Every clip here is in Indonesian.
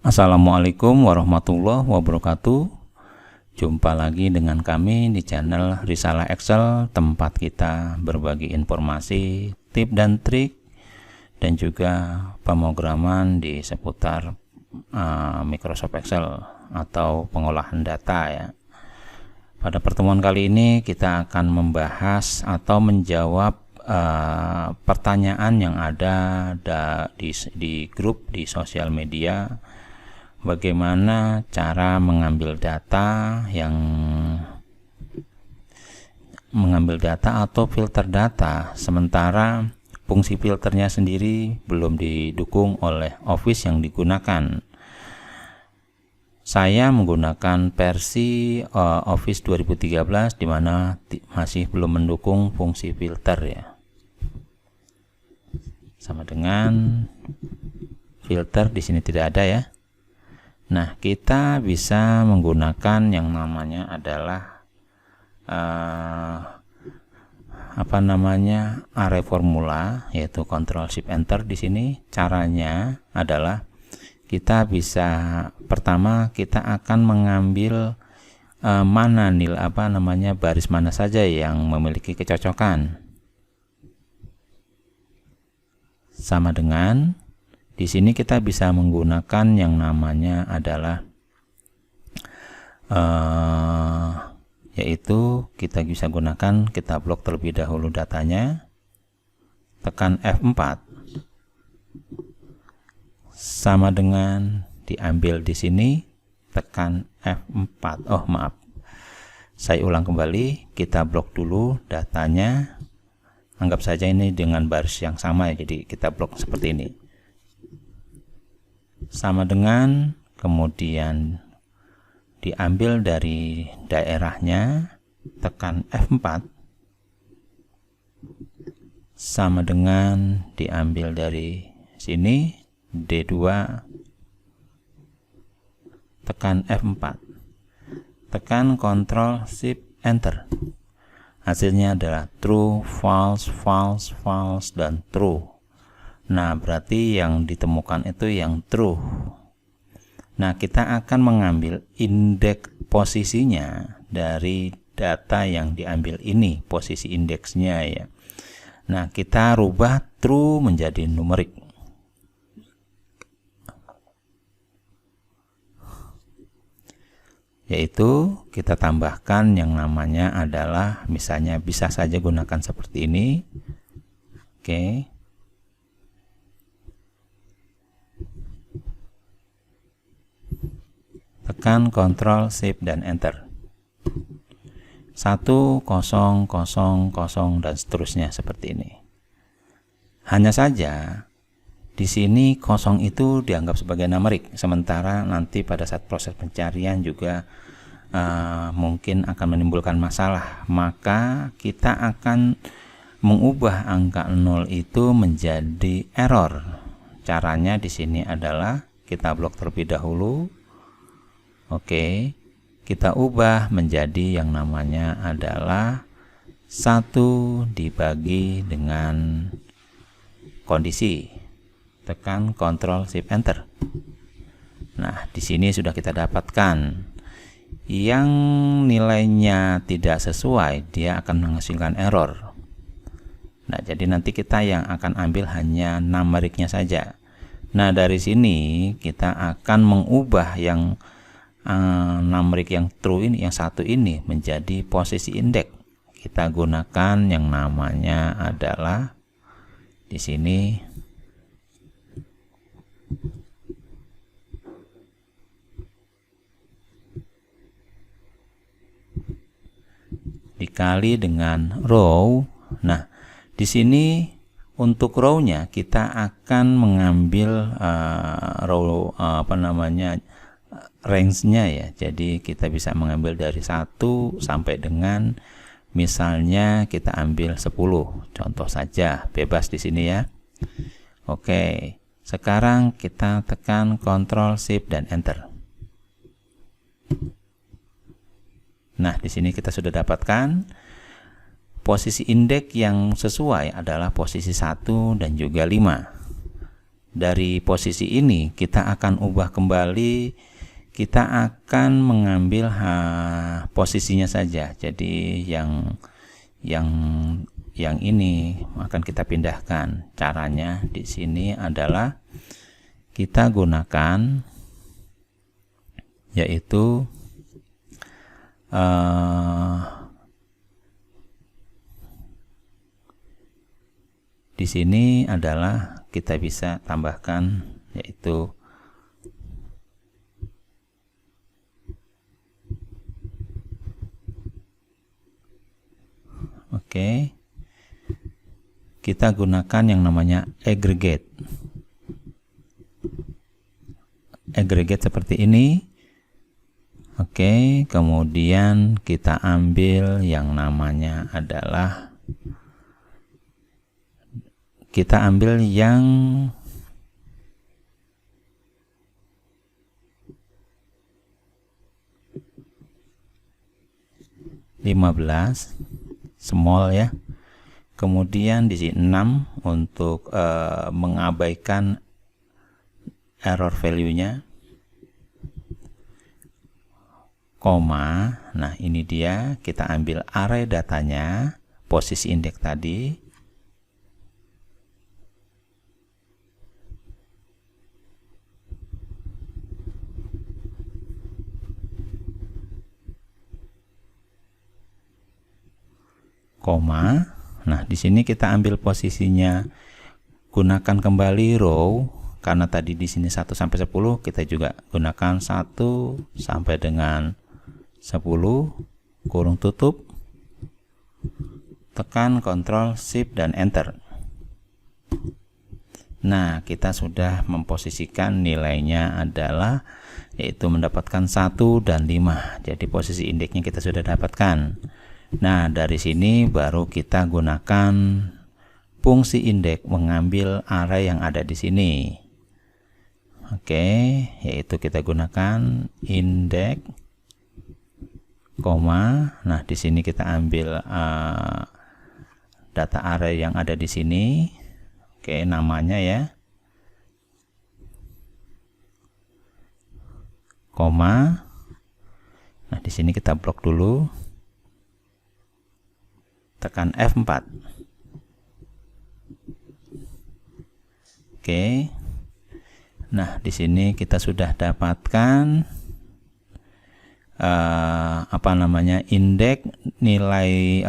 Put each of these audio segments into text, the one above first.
Assalamualaikum warahmatullahi wabarakatuh. Jumpa lagi dengan kami di channel Risalah Excel, tempat kita berbagi informasi, tips dan trik, dan juga pemrograman di seputar Microsoft Excel atau pengolahan data ya. Pada pertemuan kali ini kita akan membahas atau menjawab pertanyaan yang ada di grup di sosial media. Bagaimana cara mengambil data atau filter data, sementara fungsi filternya sendiri belum didukung oleh Office yang digunakan. Saya menggunakan versi Office 2013 di mana masih belum mendukung fungsi filter ya. Sama dengan filter di sini tidak ada ya. Nah, kita bisa menggunakan yang namanya adalah array formula, yaitu Ctrl Shift Enter. Di sini caranya adalah kita bisa pertama kita akan mengambil baris mana saja yang memiliki kecocokan. Sama dengan di sini kita bisa menggunakan yang namanya adalah yaitu kita bisa gunakan, kita blok terlebih dahulu datanya, tekan F4, sama dengan diambil di sini, tekan F4. Oh maaf, saya ulang kembali, kita blok dulu datanya, anggap saja ini dengan baris yang sama ya, jadi kita blok seperti ini. Sama dengan kemudian diambil dari daerahnya, tekan F4, sama dengan diambil dari sini D2, tekan F4, tekan Ctrl Shift Enter. Hasilnya adalah true, false, false, false, dan true. Nah, berarti yang ditemukan itu yang true. Nah, kita akan mengambil indeks posisinya dari data yang diambil ini, posisi indeksnya ya. Nah, kita rubah true menjadi numerik. Yaitu kita tambahkan yang namanya adalah, misalnya bisa saja gunakan seperti ini. Oke. Tekan Ctrl Shift dan Enter. 1 0 0 0 dan seterusnya seperti ini. Hanya saja di sini 0 itu dianggap sebagai numerik, sementara nanti pada saat proses pencarian juga mungkin akan menimbulkan masalah. Maka kita akan mengubah angka 0 itu menjadi error. Caranya di sini adalah kita blok terlebih dahulu. Oke, kita ubah menjadi yang namanya adalah 1 dibagi dengan kondisi. Tekan Ctrl Shift Enter. Nah, di sini sudah kita dapatkan yang nilainya tidak sesuai, dia akan menghasilkan error. Nah, jadi nanti kita yang akan ambil hanya numeriknya saja. Nah, dari sini kita akan mengubah yang numerik yang true ini, yang 1 ini menjadi posisi indeks. Kita gunakan yang namanya adalah di sini dikali dengan row. Nah, di sini untuk row-nya kita akan mengambil row range-nya ya. Jadi kita bisa mengambil dari 1 sampai dengan misalnya kita ambil 10. Contoh saja, bebas di sini ya. Oke. Sekarang kita tekan Ctrl Shift dan Enter. Nah, di sini kita sudah dapatkan posisi indeks yang sesuai adalah posisi 1 dan juga 5. dari posisi ini kita akan ubah kembali, kita akan mengambil posisinya saja. Jadi yang ini akan kita pindahkan. Caranya di sini adalah kita gunakan, yaitu di sini adalah kita bisa tambahkan, yaitu kita gunakan yang namanya aggregate seperti ini. Kemudian kita ambil yang namanya adalah, kita ambil yang (15) small ya. Kemudian di sini 6 untuk mengabaikan error value-nya, koma. Nah, ini dia, kita ambil array datanya, posisi indeks tadi, koma. Nah, di sini kita ambil posisinya, gunakan kembali row, karena tadi di sini 1 sampai 10, kita juga gunakan 1 sampai dengan 10, kurung tutup, tekan Ctrl Shift dan Enter. Nah, kita sudah memposisikan nilainya adalah, yaitu mendapatkan 1 dan 5. Jadi posisi indeksnya kita sudah dapatkan. Nah, dari sini baru kita gunakan fungsi indeks, mengambil array yang ada di sini. Yaitu kita gunakan indeks, koma. Nah, di sini kita ambil data array yang ada di sini. Namanya ya, koma. Nah, di sini kita blok dulu, tekan F4. Nah, di sini kita sudah dapatkan indeks, nilai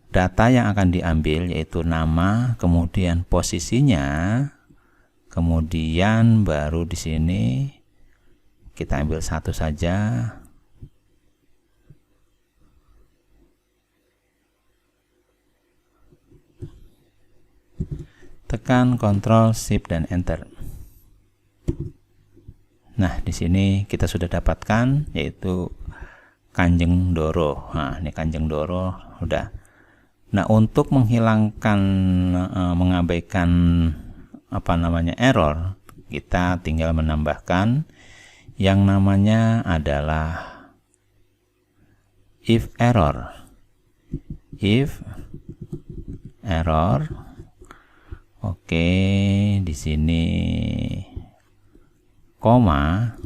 data yang akan diambil, yaitu nama, kemudian posisinya, kemudian baru di sini kita ambil 1 saja. Tekan Ctrl Shift dan Enter. Nah, di sini kita sudah dapatkan, yaitu Kanjeng Doro. Nah, ini Kanjeng Doro udah. Nah, untuk menghilangkan mengabaikan error, kita tinggal menambahkan yang namanya adalah if error. Di sini koma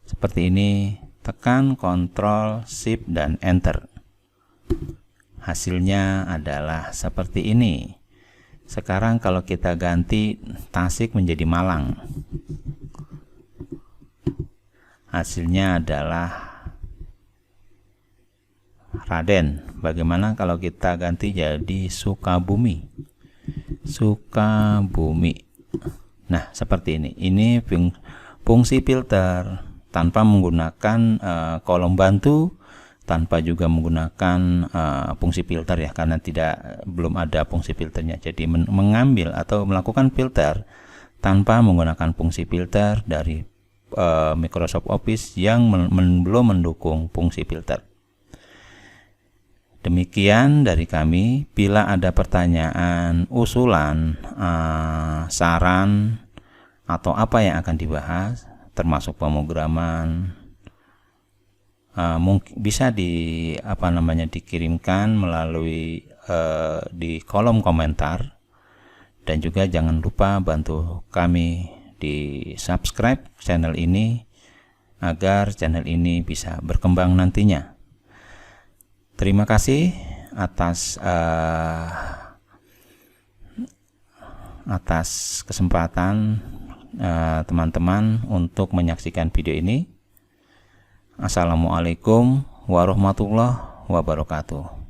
seperti ini, tekan Ctrl Shift dan Enter. Hasilnya adalah seperti ini. Sekarang kalau kita ganti Tasik menjadi Malang, hasilnya adalah Raden. Bagaimana kalau kita ganti jadi Sukabumi? Nah, seperti ini. Ini fungsi filter tanpa menggunakan kolom bantu, tanpa juga menggunakan fungsi filter ya, karena belum ada fungsi filternya. Jadi mengambil atau melakukan filter tanpa menggunakan fungsi filter dari Microsoft Office yang belum mendukung fungsi filter. Demikian dari kami. Bila ada pertanyaan, usulan, saran, atau apa yang akan dibahas, termasuk pemrograman, mungkin bisa dikirimkan melalui di kolom komentar, dan juga jangan lupa bantu kami di subscribe channel ini agar channel ini bisa berkembang nantinya. Terima kasih atas kesempatan teman-teman untuk menyaksikan video ini. Assalamualaikum warahmatullahi wabarakatuh.